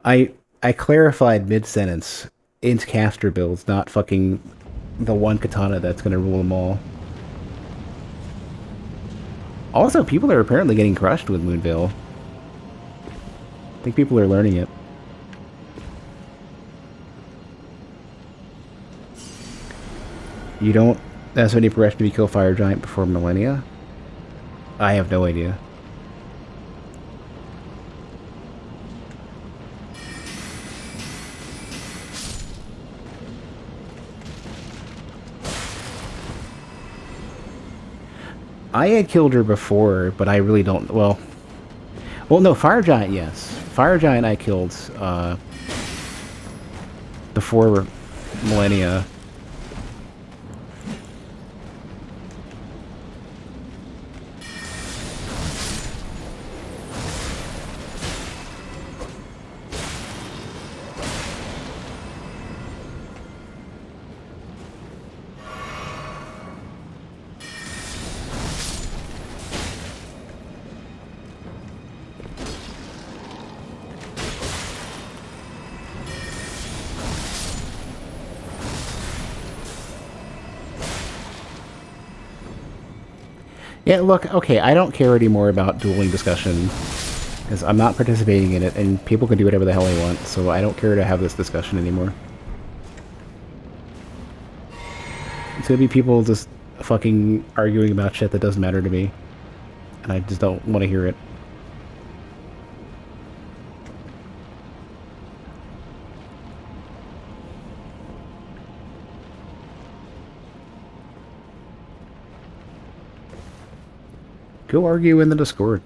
I clarified mid-sentence. Int caster builds, not fucking the one katana that's gonna rule them all. Also, people are apparently getting crushed with Moonveil. I think people are learning it. You don't have any progression to kill Fire Giant before Millennia? I have no idea. I had killed her before, but I really don't... Well, no, Fire Giant, yes. Fire Giant I killed before Millennia. Yeah, look, okay, I don't care anymore about dueling discussion, because I'm not participating in it, and people can do whatever the hell they want, so I don't care to have this discussion anymore. It's gonna be people just fucking arguing about shit that doesn't matter to me, and I just don't want to hear it. Go argue in the Discord.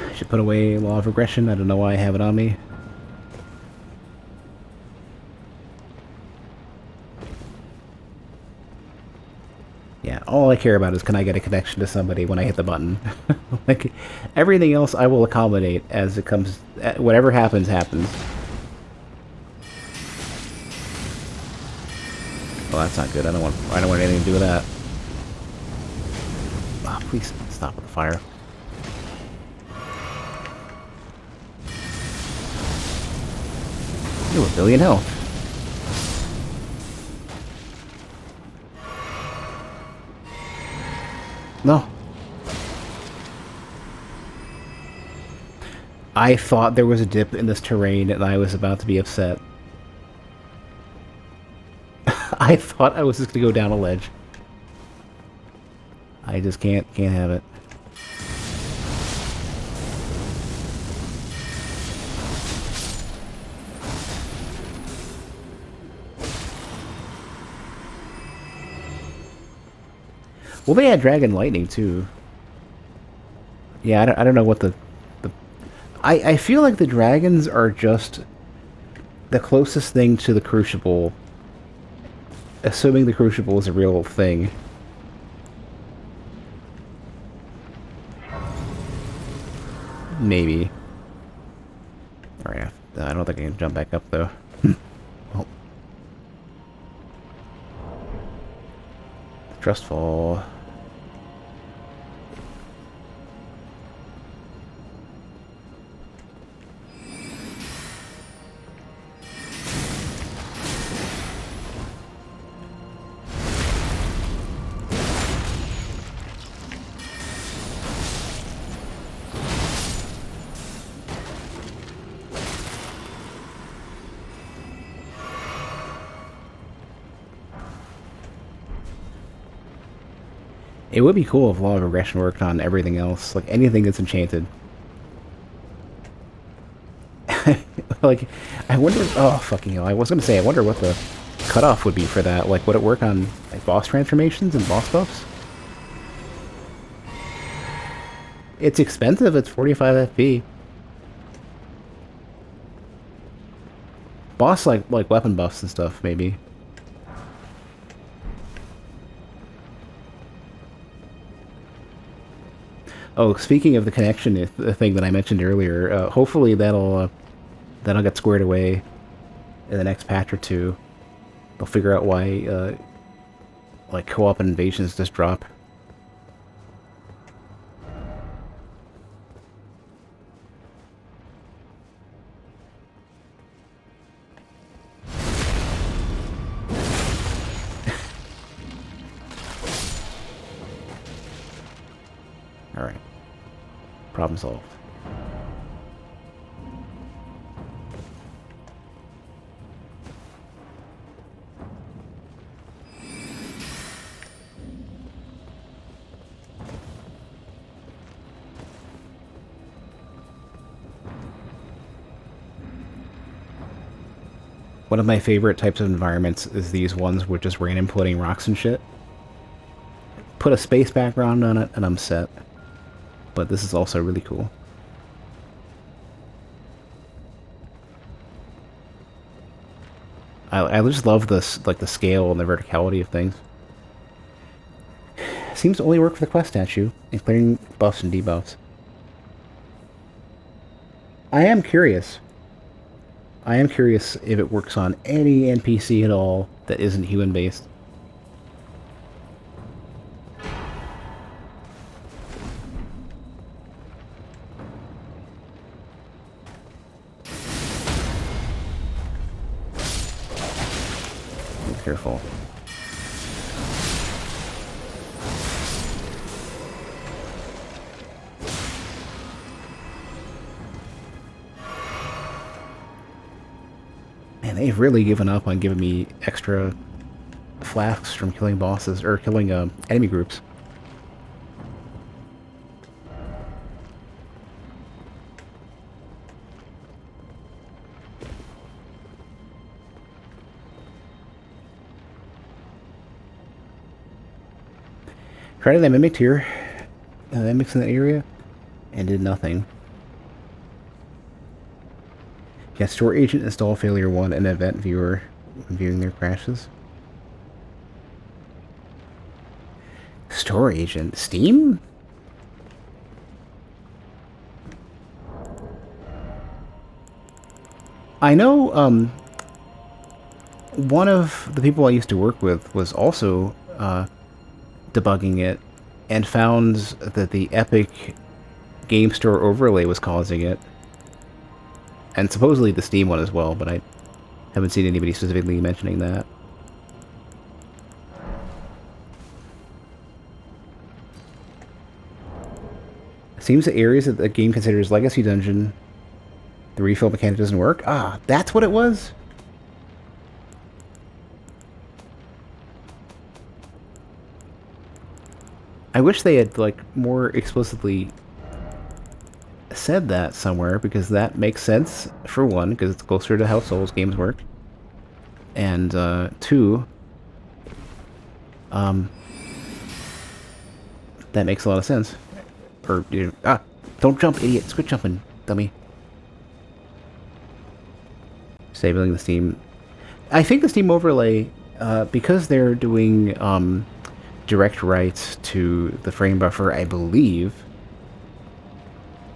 I should put away Law of Regression. I don't know why I have it on me. Yeah, all I care about is can I get a connection to somebody when I hit the button. Like, everything else I will accommodate as it comes... Whatever happens, happens. Well, that's not good. I don't want anything to do with that. Oh, please stop with the fire. Ooh, 1 billion health. No. I thought there was a dip in this terrain and I was about to be upset. I thought I was just gonna go down a ledge. I just can't have it. Well, they had Dragon Lightning too. Yeah, I don't know what the I feel like the dragons are just the closest thing to the Crucible, assuming the Crucible is a real thing. Maybe. Alright, I don't think I can jump back up though. Well. Trustful. It would be cool if Law of Regression worked on everything else, like anything that's enchanted. Like, I wonder... Oh, fucking hell. I was gonna say, I wonder what the cutoff would be for that. Like, would it work on like boss transformations and boss buffs? It's expensive, it's 45 FP. Boss, like weapon buffs and stuff, maybe. Oh, speaking of the connection, the thing that I mentioned earlier, hopefully that'll Then I'll get squared away in the next patch or two. They'll figure out why, like, co-op and invasions just drop. Alright. Problem solved. One of my favorite types of environments is these ones with just random floating rocks and shit. Put a space background on it and I'm set. But this is also really cool. I just love this, like the scale and the verticality of things. Seems to only work for the quest statue and clearing buffs and debuffs. I am curious. I am curious if it works on any NPC at all that isn't human-based. Be careful. Man, they've really given up on giving me extra flasks from killing bosses, or killing enemy groups. Tried that mimicked here, mimics in that area, and did nothing. Yeah, store agent install failure 1 and event viewer when viewing their crashes. Store agent? Steam? I know, one of the people I used to work with was also, debugging it and found that the Epic Game Store overlay was causing it. And supposedly the Steam one as well, but I haven't seen anybody specifically mentioning that. It seems that areas that the game considers Legacy Dungeon, the refill mechanic doesn't work. Ah, that's what it was? I wish they had, like, more explicitly said that somewhere, because that makes sense, for one, because it's closer to how Souls games work. And, two, that makes a lot of sense. Or, you know, don't jump, idiot! Quit jumping, dummy. Disabling the Steam. I think the Steam overlay, because they're doing, direct writes to the frame buffer, I believe.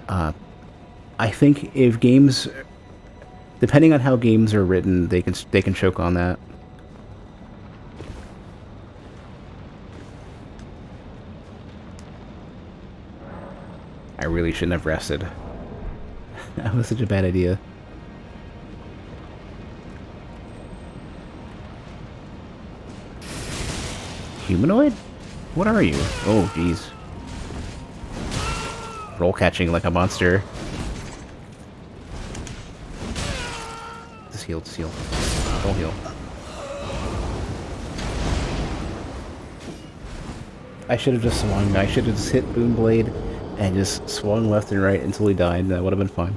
I think if games, depending on how games are written, they can choke on that. I really shouldn't have rested. That was such a bad idea. Humanoid? What are you? Oh, jeez. Roll catching like a monster. Just heal, just heal. Don't heal. I should have just swung. I should have just hit Boomblade and just swung left and right until he died, and that would have been fine.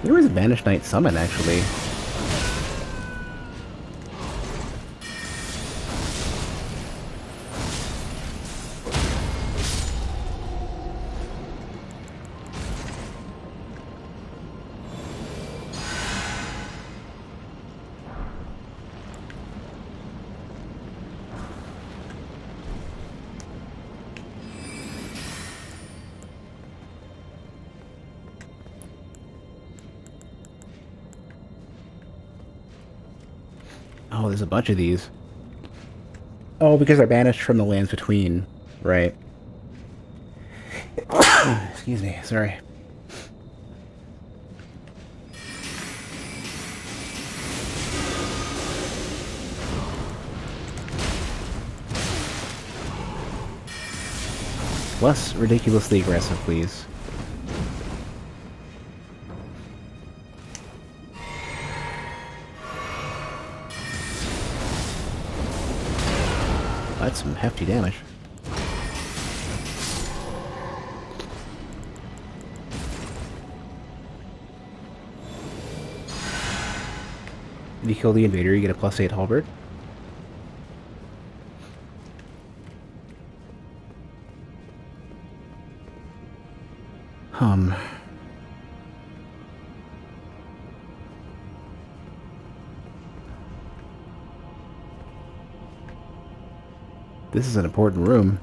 There was a Banished Knight summon, actually. Oh, there's a bunch of these. Oh, because they're banished from the lands between. Right. Excuse me, sorry. Less ridiculously aggressive, please. That's some hefty damage. If you kill the invader, you get a +8 halberd. This is an important room.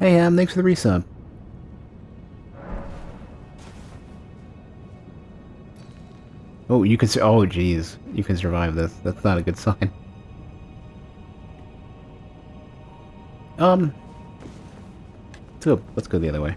Hey, thanks for the resub. Oh, you can. Oh, jeez, you can survive this. That's not a good sign. Let's go the other way.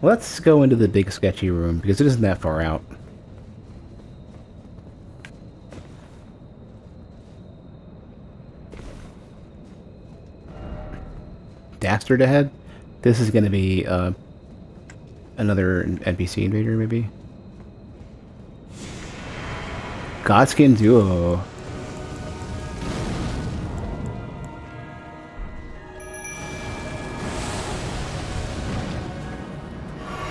Let's go into the big sketchy room, because it isn't that far out. Dastard ahead? This is gonna be, another NPC invader, maybe? Godskin Duo.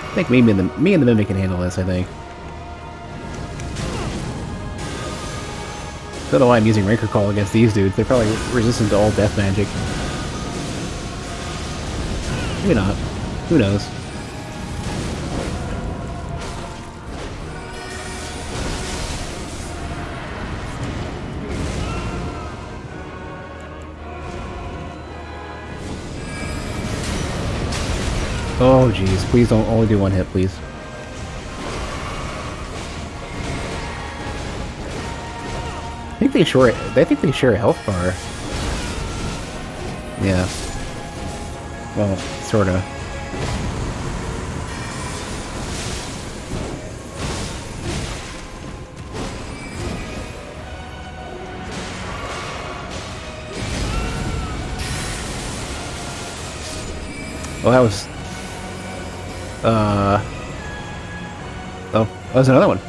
I think me and the Mimic can handle this, I think. Don't know why I'm using Ranker Call against these dudes. They're probably resistant to all death magic. Maybe not. Who knows? Oh jeez, please don't only do one hit, please. I think they share a health bar. Yeah. Well, sorta. Oh, that was... Oh, that was another one.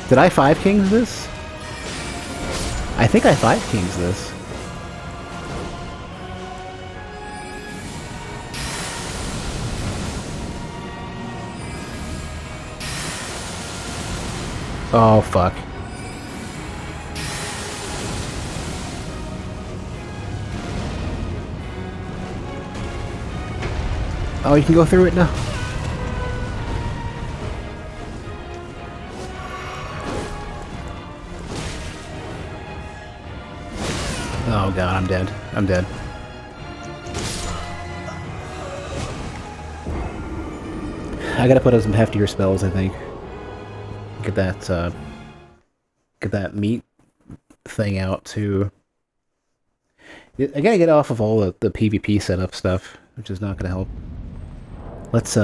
Did I 5 kings this? I think I 5 kings this. Oh, fuck. Oh, you can go through it now? Oh god, I'm dead. I'm dead. I gotta put out some heftier spells, I think. Get that meat thing out too. I gotta get off of all the PvP setup stuff, which is not gonna help. Let's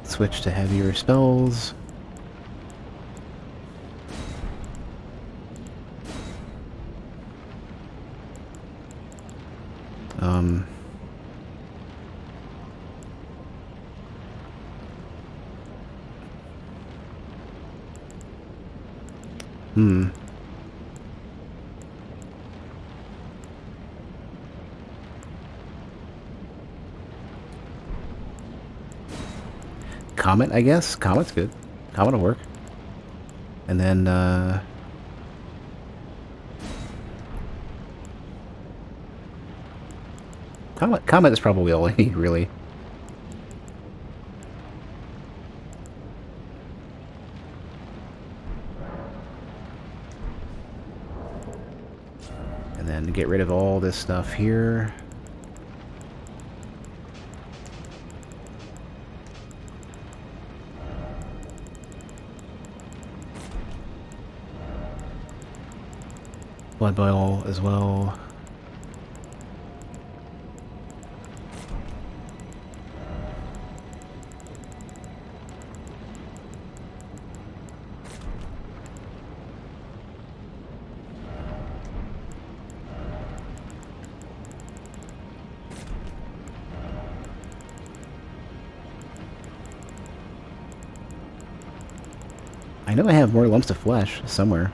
switch to heavier spells. Comet, I guess? Comet's good. Comet will work. And then, Comet is probably all I need, really. And then get rid of all this stuff here. Blood boil as well. I know I have more lumps of flesh somewhere.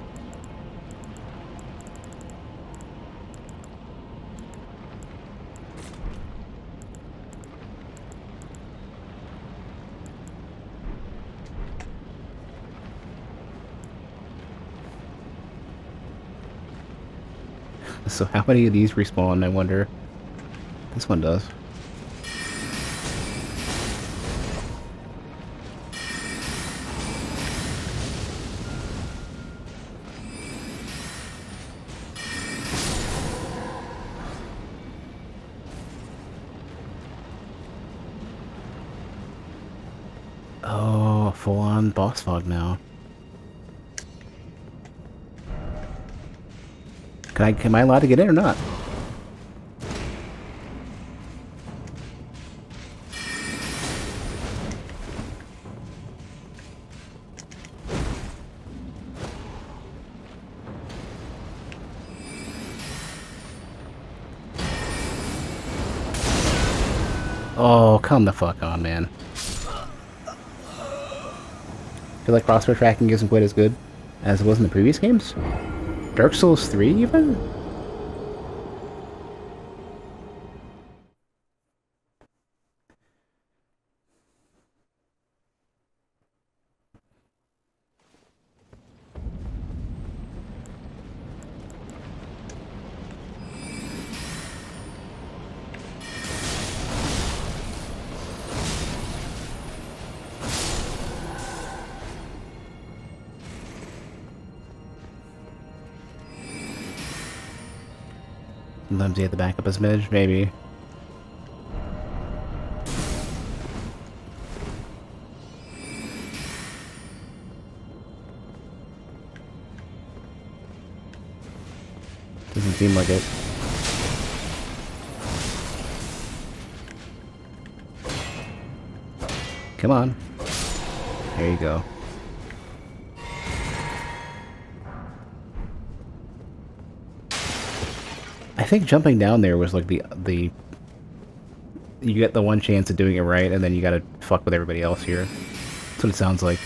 So how many of these respawn, I wonder? This one does. Oh, full-on boss fog now. Am I allowed to get in or not? Oh, come the fuck on, man. I feel like crossbow tracking isn't quite as good as it was in the previous games. Dark Souls 3, even? Limsy at the back of his midge, maybe. Doesn't seem like it. Come on. There you go. I think jumping down there was like the you get the one chance of doing it right, and then you gotta fuck with everybody else here. That's what it sounds like.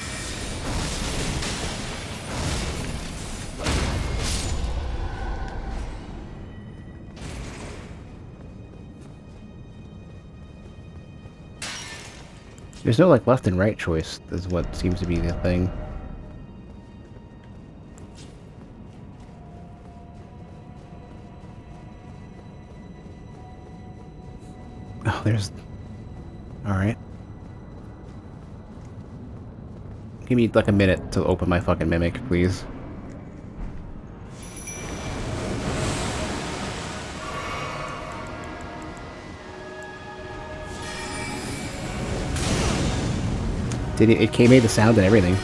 There's no like left and right choice, is what seems to be the thing. Oh, there's... Alright. Give me like a minute to open my fucking mimic, please. Did it made the sound and everything.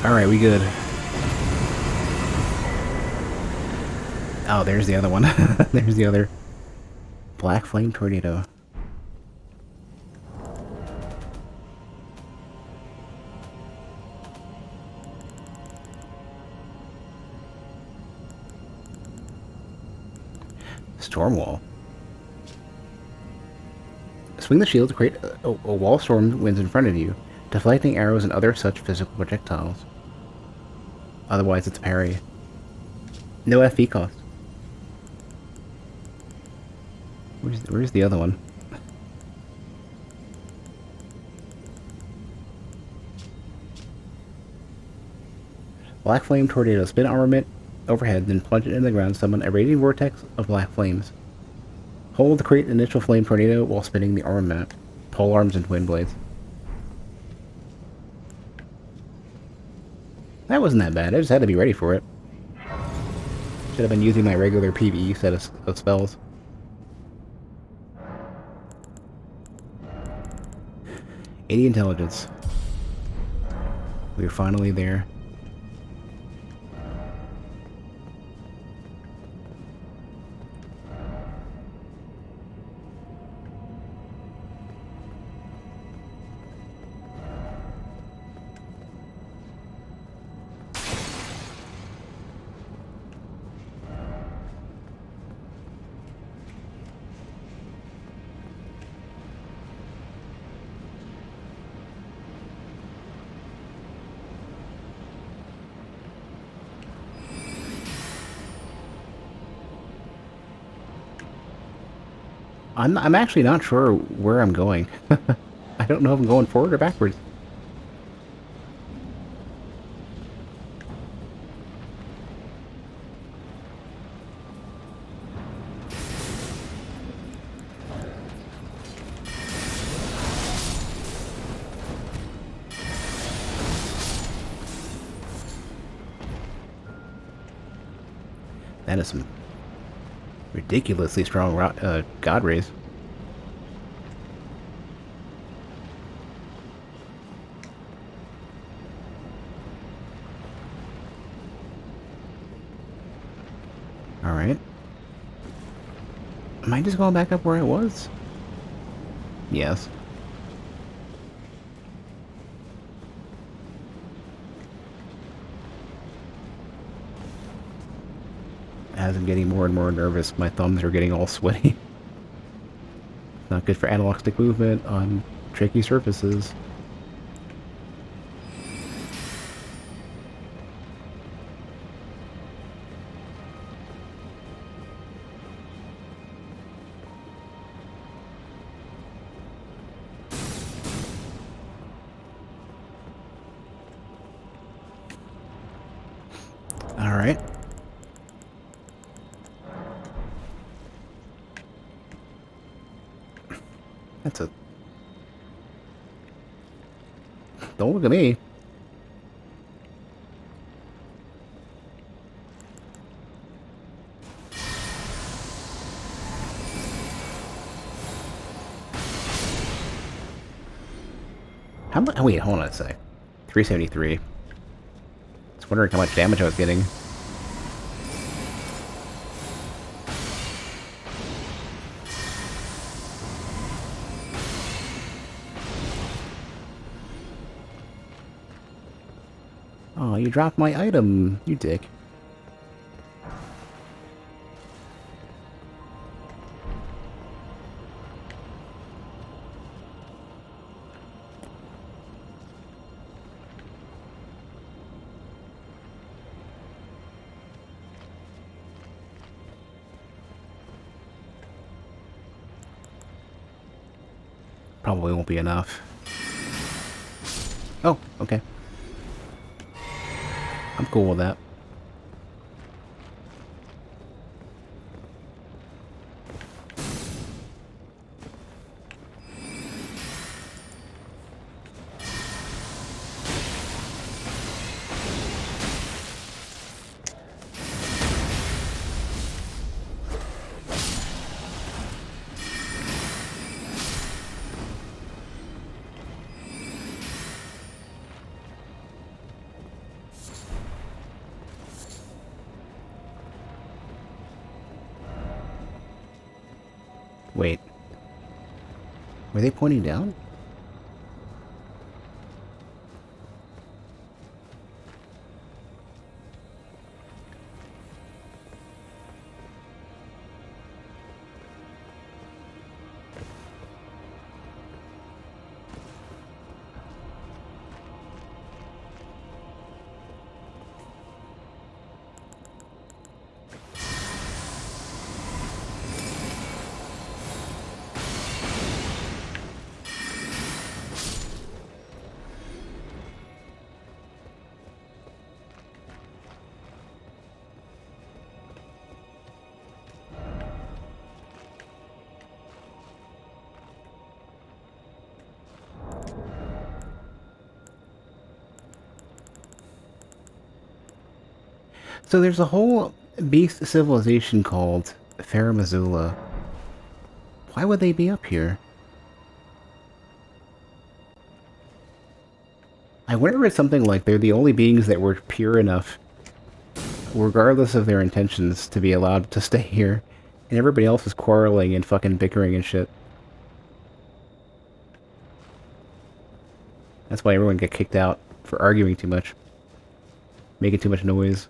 Alright, we good. Oh, there's the other one. There's the other black flame tornado. Storm wall. Swing the shield to create a wall storm winds in front of you, deflecting arrows and other such physical projectiles. Otherwise, it's parry. No FP cost. Where's the other one? Black flame tornado. Spin armament overhead, then plunge it into the ground. Summon a radiant vortex of black flames. Hold to create an initial flame tornado while spinning the armament. Pole arms and twin blades. That wasn't that bad. I just had to be ready for it. Should have been using my regular PvE set of spells. 80 intelligence. We're finally there. I'm actually not sure where I'm going. I don't know if I'm going forward or backwards. That is some ridiculously strong God rays. Alright. Am I just going back up where I was? Yes. As I'm getting more and more nervous, my thumbs are getting all sweaty. Not good for analog stick movement on tricky surfaces. Alright. That's a... Don't look at me. How much? Oh, wait, hold on a sec. 373. I was wondering how much damage I was getting. Oh, you dropped my item, you dick. Probably won't be enough. Oh, okay. I'm cool with that. Wait. Were they pointing down? So there's a whole beast civilization called Faramazula. Why would they be up here? I wonder if it's something like they're the only beings that were pure enough, regardless of their intentions, to be allowed to stay here, and everybody else is quarreling and fucking bickering and shit. That's why everyone got kicked out for arguing too much, making too much noise.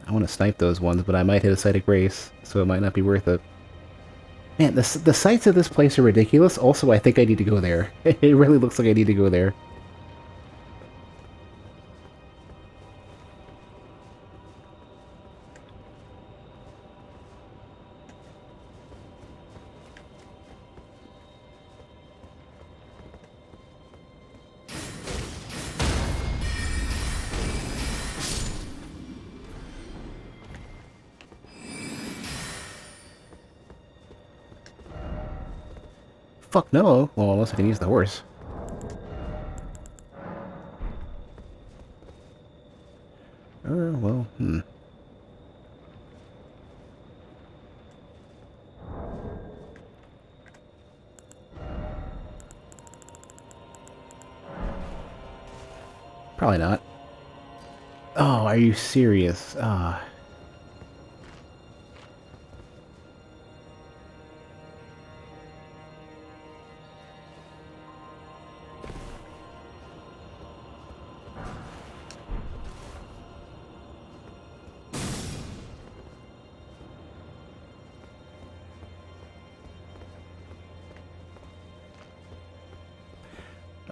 I want to snipe those ones, but I might hit a site of grace, so it might not be worth it. Man, the sights of this place are ridiculous. Also, I think I need to go there. It really looks like I need to go there. Fuck no. Well, unless I can use the horse. Well, Probably not. Oh, are you serious? Ah.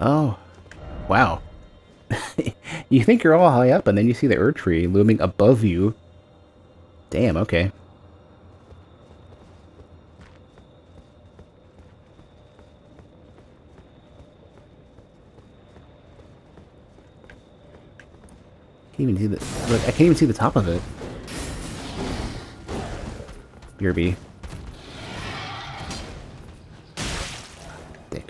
Oh. Wow. You think you're all high up, and then you see the Erd tree looming above you. Damn, okay. Can't even see the... Look, I can't even see the top of it. BRB. Dick.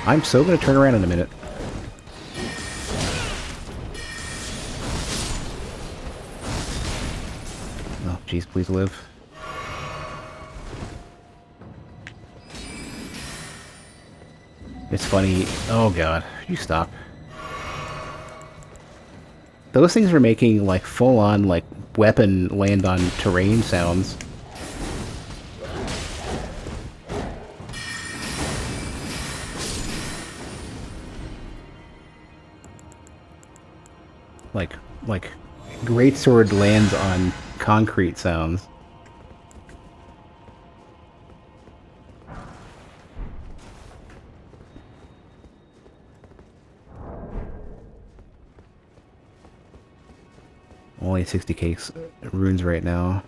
I'm so gonna turn around in a minute. Oh, jeez, please live. It's funny. Oh god, you stop. Those things were making, like, full-on, like, weapon land-on-terrain sounds. Like, greatsword lands on concrete sounds. Only 60k runes right now.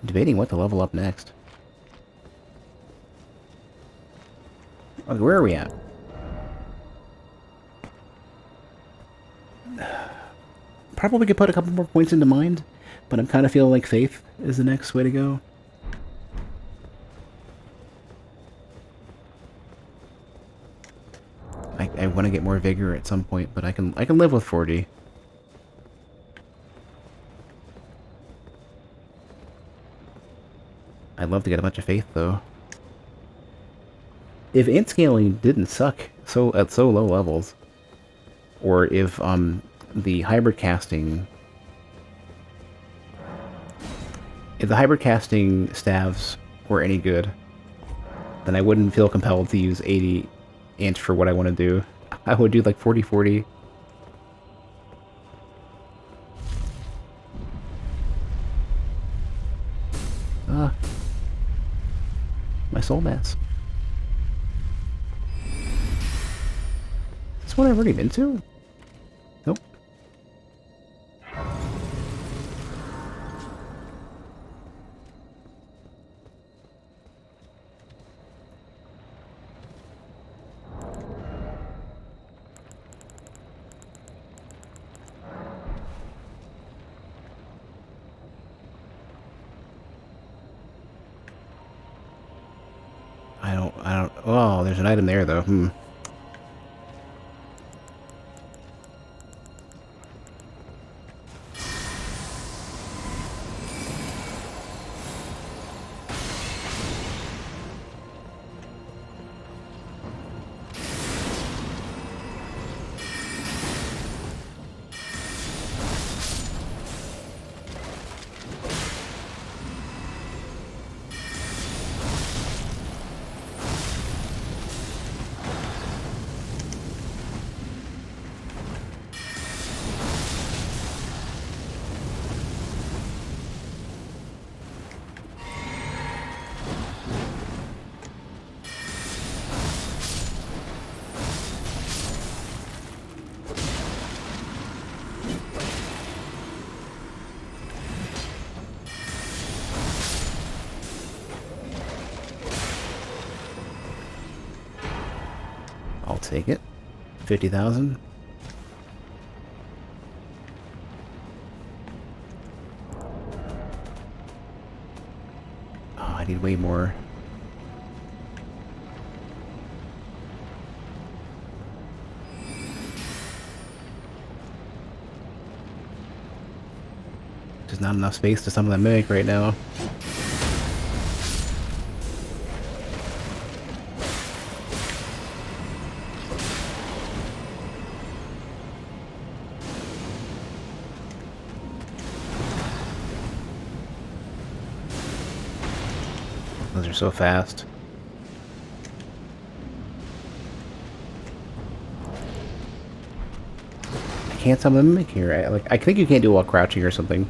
Debating what to level up next. Okay, where are we at? Probably could put a couple more points into mind, but I'm kind of feeling like Faith is the next way to go. I want to get more vigor at some point, but I can live with 40. I'd love to get a bunch of faith, though. If int scaling didn't suck at so low levels, or if the hybrid casting, if the hybrid casting staves were any good, then I wouldn't feel compelled to use 80 int for what I want to do. I would do like 40-40. My soul mass. Is this one I've already been to? Nope. I don't, oh, there's an item there, though. I'll take it. 50,000. Oh, I need way more. There's not enough space to summon that mimic right now. Those are so fast. I can't summon the mimic here. I think you can't do it while crouching or something.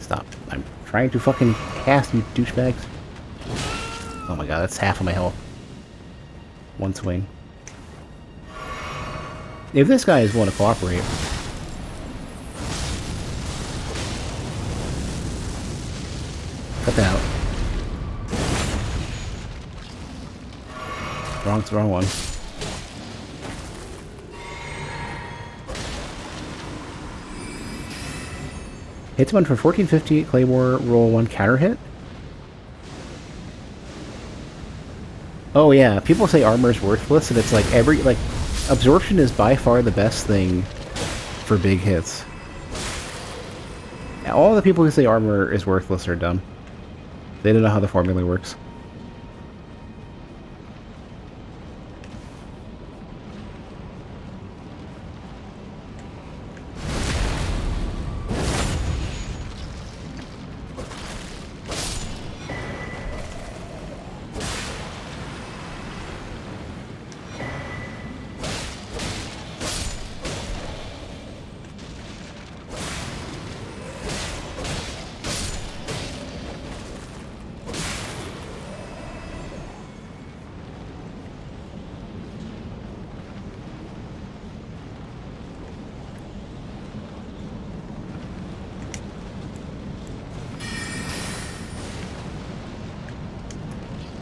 Stop. I'm trying to fucking cast, you douchebags. Oh my god, that's half of my health. One swing. If this guy is willing to cooperate. Cut that out. Wrong one. Hits one for 1450, Claymore, roll one counter hit. Oh yeah, people say armor is worthless, and it's like absorption is by far the best thing for big hits. All the people who say armor is worthless are dumb. They don't know how the formula works.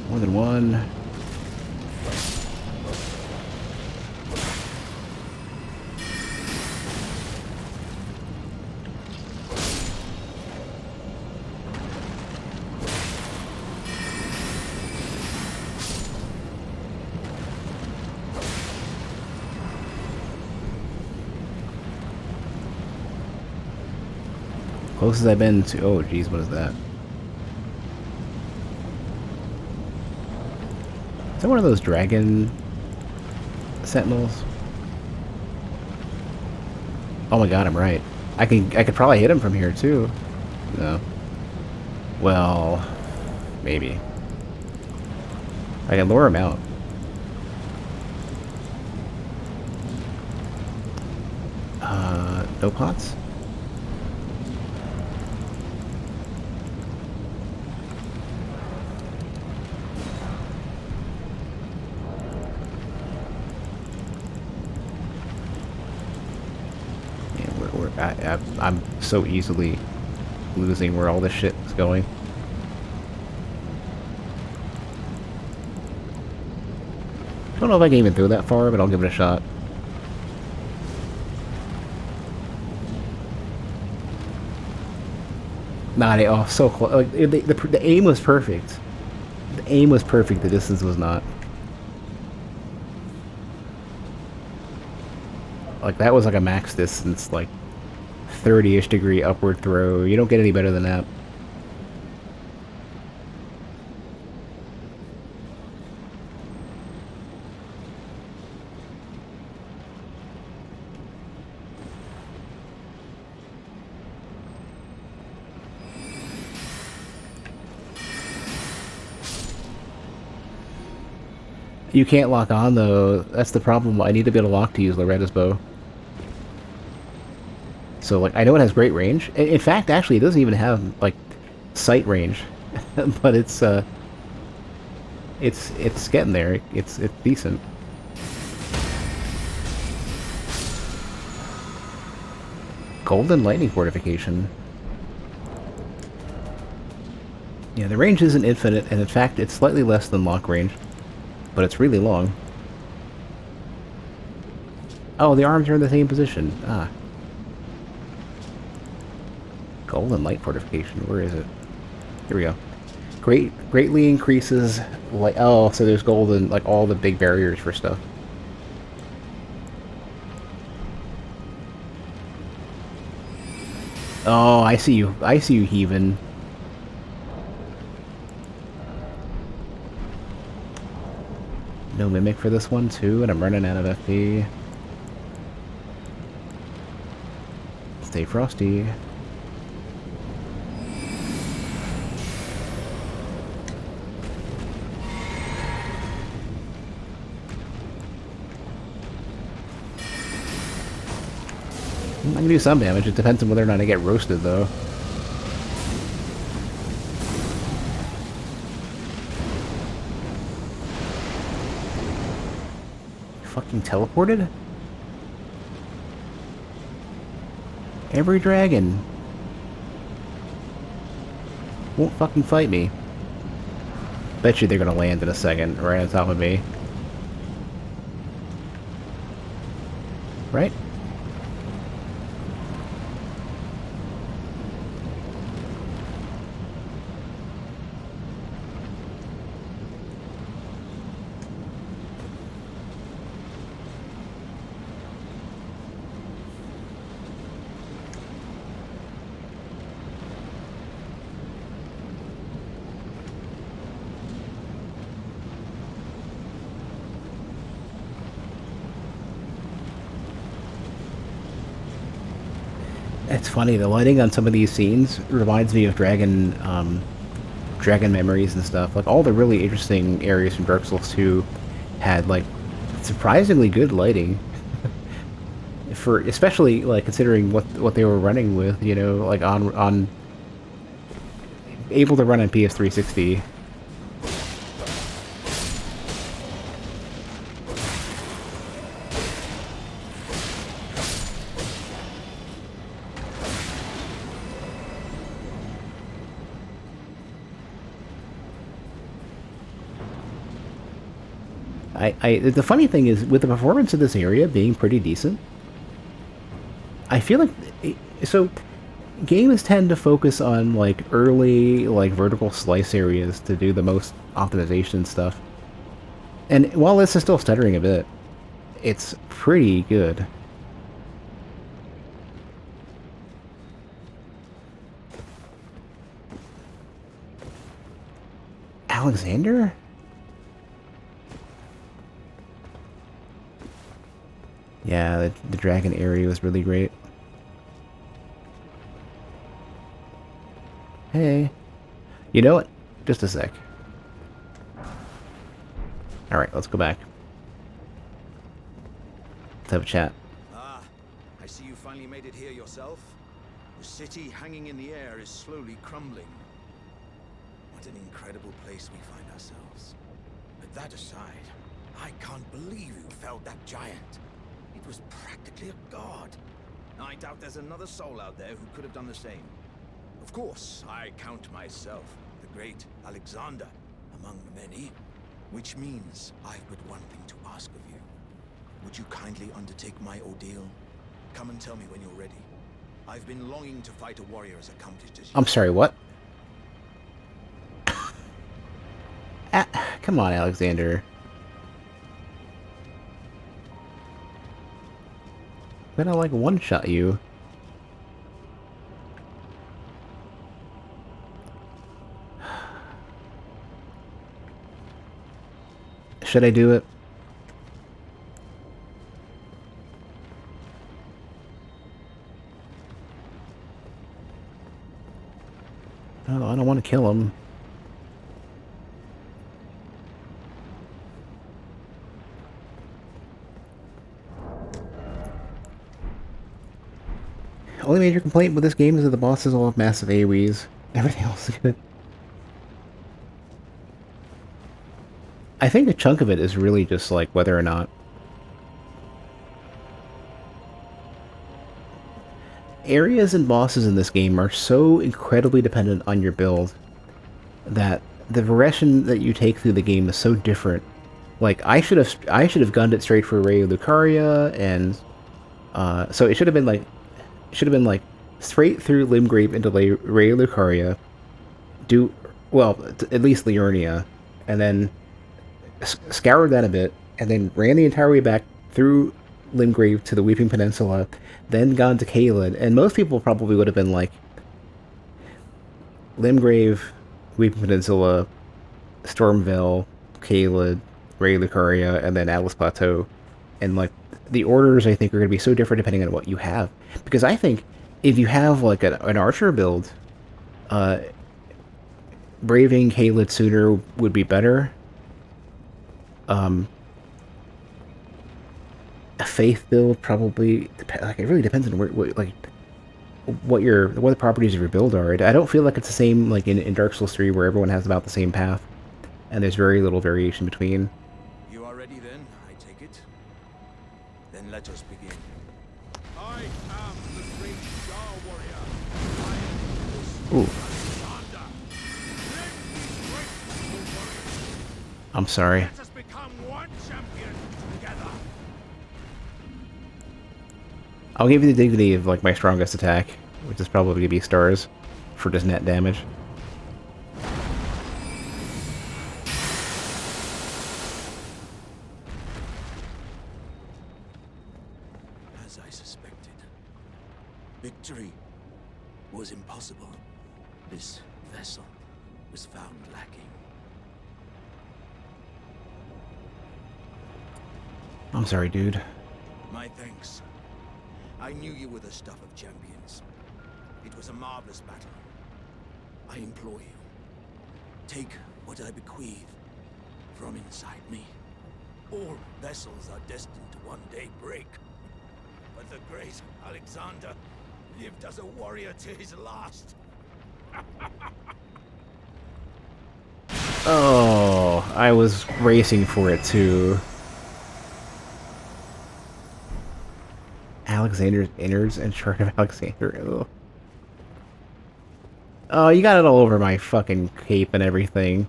More than one. Closest I've been to... Oh, geez, what is that? Is that one of those dragon sentinels? Oh my god, I'm right. I could probably hit him from here too. No. Well, maybe. I can lure him out. No pots? I'm so easily losing where all this shit is going. I don't know if I can even throw that far, but I'll give it a shot. Nah, oh, so close. Like, the aim was perfect. The aim was perfect, the distance was not. Like, that was like a max distance, like 30-ish degree upward throw. You don't get any better than that. You can't lock on, though. That's the problem. I need to be able to lock to use Loretta's bow. So, like, I know it has great range. In fact, actually, it doesn't even have, like, sight range. But it's getting there. It's decent. Golden lightning fortification. Yeah, the range isn't infinite, and in fact, it's slightly less than lock range. But it's really long. Oh, the arms are in the same position. Ah. Golden light fortification. Where is it? Here we go. Greatly increases light. Oh, so there's golden, like all the big barriers for stuff. Oh, I see you. I see you heaving. No mimic for this one too, and I'm running out of FP. Stay frosty. I can do some damage. It depends on whether or not I get roasted, though. Fucking teleported? Every dragon won't fucking fight me. Bet you they're gonna land in a second, right on top of me. Right? It's funny, the lighting on some of these scenes reminds me of Dragon memories and stuff. Like, all the really interesting areas from Dark Souls 2 had, like, surprisingly good lighting. For, especially, like, considering what they were running with, you know, like, on able to run on PS360. The funny thing is, with the performance of this area being pretty decent, I feel like, so, games tend to focus on, like, early, like, vertical slice areas to do the most optimization stuff. And while this is still stuttering a bit, it's pretty good. Alexander? Yeah, the dragon area was really great. Hey. You know what? Just a sec. Alright, let's go back. Let's have a chat. Ah, I see you finally made it here yourself. The city hanging in the air is slowly crumbling. What an incredible place we find ourselves. But that aside, I can't believe you felled that giant. It was practically a god. I doubt there's another soul out there who could have done the same. Of course, I count myself the great Alexander among the many, which means I've but one thing to ask of you. Would you kindly undertake my ordeal? Come and tell me when you're ready. I've been longing to fight a warrior as accomplished as you. I'm sorry, what? Come on, Alexander. I'm gonna, like, one-shot you. Should I do it? Oh, I don't want to kill him. Only major complaint with this game is that the bosses all have massive AoEs. Everything else is good. I think a chunk of it is really just like whether or not areas and bosses in this game are so incredibly dependent on your build that the progression that you take through the game is so different. Like I should have gunned it straight for Ray Lucaria, and so it should have been like straight through Limgrave into Ray Lucaria, do well at least Liurnia, and then scoured that a bit, and then ran the entire way back through Limgrave to the Weeping Peninsula, then gone to Caelid, and most people probably would have been like Limgrave, Weeping Peninsula, Stormvale, Caelid, Ray Lucaria, and then Atlas Plateau. And like the orders I think are going to be so different depending on what you have. Because I think if you have like an archer build, braving Caelid sooner would be better. A faith build probably, like, it really depends on what the properties of your build are. I don't feel like it's the same like in Dark Souls 3 where everyone has about the same path and there's very little variation between. You are ready then, I take it? Then let us begin. I am the great Star Warrior. I am Ooh. I'm sorry. Let us become one champion together. I'll give you the dignity of like my strongest attack, which is probably going to be stars for just net damage. As I suspected, victory was impossible. This vessel was found lacking. I'm sorry, dude. My thanks. I knew you were the stuff of champions. It was a marvelous battle. I implore you, take what I bequeath from inside me. All vessels are destined to one day break. But the great Alexander lived as a warrior to his last. Oh, I was racing for it too. Alexander's innards and chart of Alexander. Ugh. Oh, you got it all over my fucking cape and everything.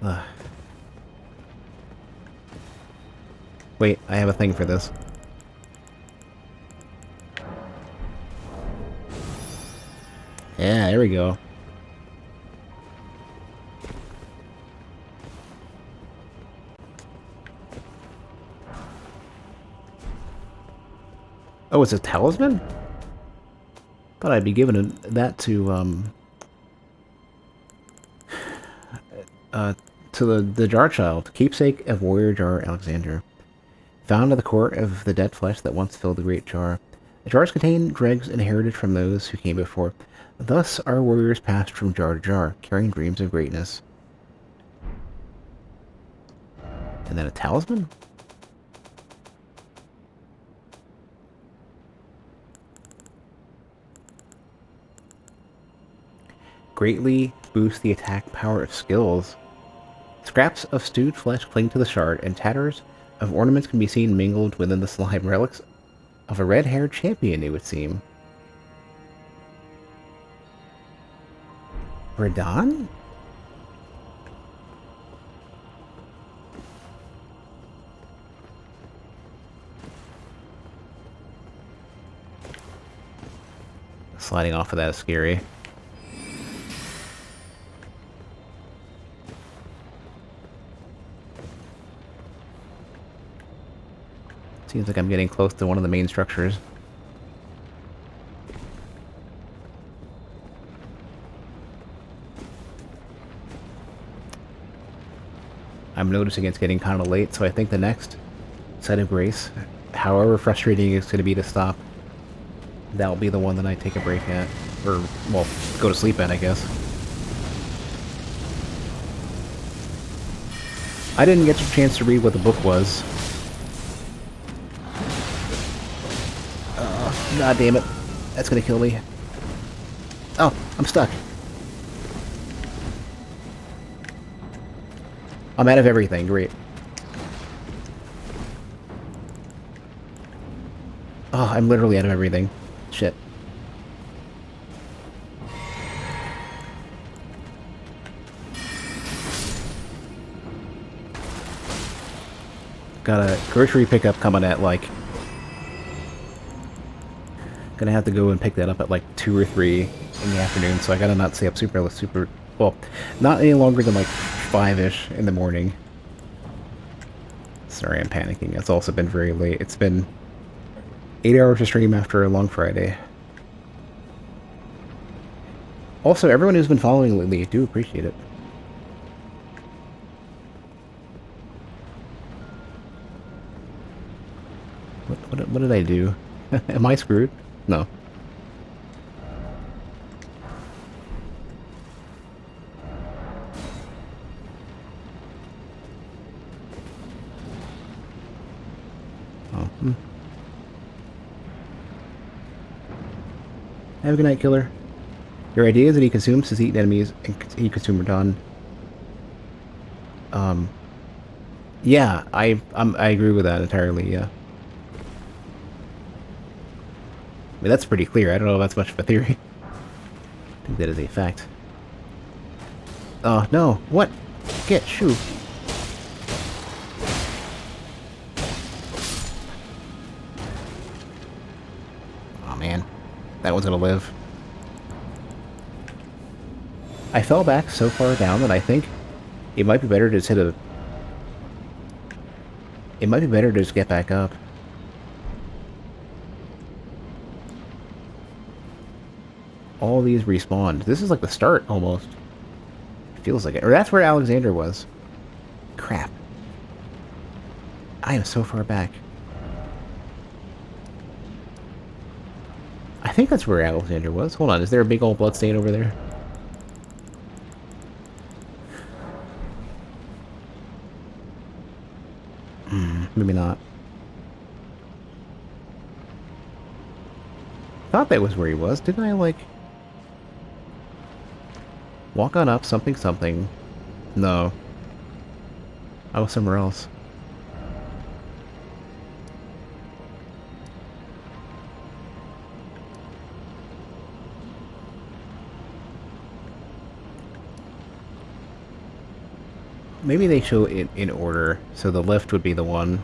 Ugh. Wait, I have a thing for this. Yeah, there we go. Oh, it's a talisman? Thought I'd be giving that to, to the Jar Child, keepsake of Warrior Jar Alexander. Found in the court of the dead flesh that once filled the great jar. The jars contain dregs inherited from those who came before. Thus our warriors passed from jar to jar, carrying dreams of greatness. And then a talisman? Greatly boost the attack power of skills. Scraps of stewed flesh cling to the shard, and tatters of ornaments can be seen mingled within the slime relics of a red-haired champion, it would seem. Radon? Sliding off of that is scary. Seems like I'm getting close to one of the main structures. I'm noticing it's getting kind of late, so I think the next set of grace, however frustrating it's going to be to stop, that'll be the one that I take a break at. Or, well, go to sleep at, I guess. I didn't get a chance to read what the book was. God damn it. That's gonna kill me. Oh, I'm stuck. I'm out of everything, great. Oh, I'm literally out of everything. Shit. Got a grocery pickup coming at, like... Gonna have to go and pick that up at like 2 or 3 in the afternoon, so I gotta not stay up super, well, not any longer than like 5-ish in the morning. Sorry, I'm panicking. It's also been very late. It's been 8 hours to stream after a long Friday. Also, everyone who's been following lately, I do appreciate it. What did I do? Am I screwed? No. Oh. Have a good night, killer. Your idea is that he consumes his eaten enemies and he consume Radon. Yeah, I agree with that entirely, yeah. I mean, that's pretty clear. I don't know if that's much of a theory. I think that is a fact. Oh, no. What? Get, shoo. Oh, man. That one's gonna live. I fell back so far down that I think it might be better to just hit a... It might be better to just get back up. All these respawned. This is like the start, almost. Feels like it. Or that's where Alexander was. Crap. I am so far back. I think that's where Alexander was. Hold on, is there a big old bloodstain over there? Maybe not. Thought that was where he was. Didn't I, like... Walk on up, something, something. No. I was somewhere else. Maybe they show it in order, so the lift would be the one.